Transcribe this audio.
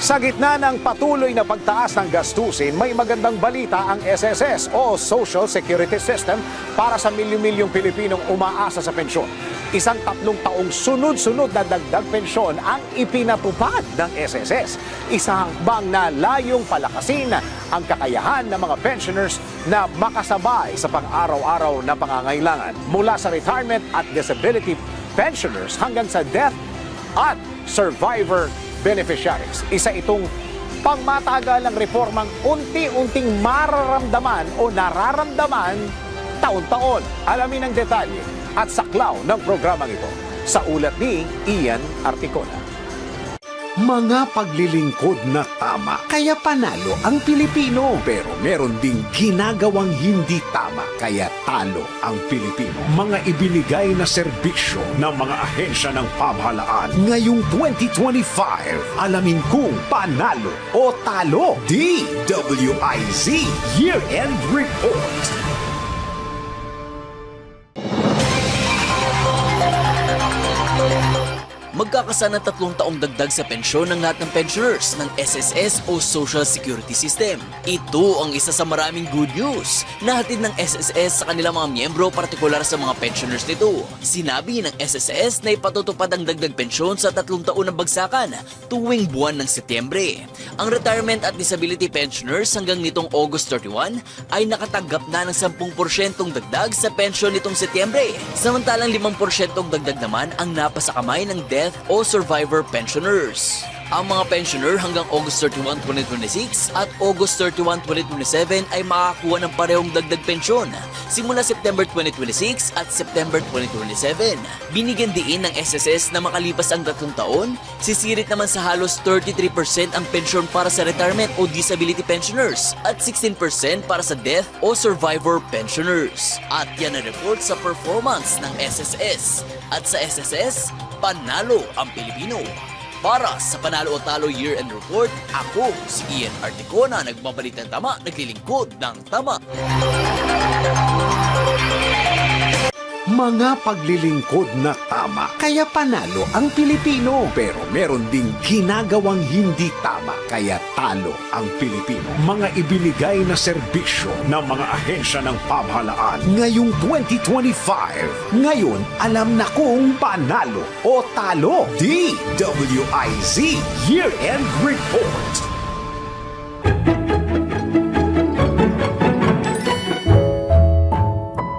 Sa gitna ng patuloy na pagtaas ng gastusin, may magandang balita ang SSS o Social Security System para sa milyon-milyong Pilipinong umaasa sa pensyon. Isang 3 taong sunod-sunod na dagdag pensyon ang ipinatupad ng SSS. Isang hakbang na layong palakasin ang kakayahan ng mga pensioners na makasabay sa pang-araw-araw na pangangailangan. Mula sa retirement at disability pensioners hanggang sa death at survivor beneficiaries. Isa itong pangmatagalang reformang unti-unting mararamdaman o nararamdaman taon-taon. Alamin ang detalye at saklaw ng programang ito sa ulat ni Ian Articona. Mga paglilingkod na tama, kaya panalo ang Pilipino. Pero meron ding ginagawang hindi tama, kaya talo ang Pilipino. Mga ibinigay na serbisyo ng mga ahensya ng pamahalaan. Ngayong 2025, alamin kung panalo o talo. DWIZ Year-End Report. Magkakasa ng 3 taong dagdag sa pensyon ng lahat ng pensioners ng SSS o Social Security System. Ito ang isa sa maraming good news na hatid ng SSS sa kanilang mga miyembro, partikular sa mga pensioners nito. Sinabi ng SSS na ipatutupad ang dagdag pensyon sa 3 taon ng bagsakan tuwing buwan ng Setyembre. Ang retirement at disability pensioners hanggang nitong August 31 ay nakatanggap na ng 10% dagdag sa pensyon nitong Setyembre. Samantalang 5% dagdag naman ang napasa kamay ng death o survivor pensioners. Ang mga pensioner hanggang August 31, 2026 at August 31, 2027 ay makakakuha ng parehong dagdag pensyon simula September 2026 at September 2027. Binigyan diin ng SSS na makalipas ang 3 taon, sisirit naman sa halos 33% ang pensyon para sa retirement o disability pensioners at 16% para sa death o survivor pensioners. At yan ang report sa performance ng SSS. At sa SSS, panalo ang Pilipino. Para sa Panalo o Talo Year-End Report, ako si Ian Articona, nagbabalik ng tama, naglilingkod ng tama. Mga paglilingkod na tama, kaya panalo ang Pilipino. Pero meron ding ginagawang hindi tama, kaya talo ang Pilipino. Mga ibinigay na serbisyo ng mga ahensya ng pamahalaan. Ngayong 2025, ngayon alam na kung panalo o talo. DWIZ Year-End Report.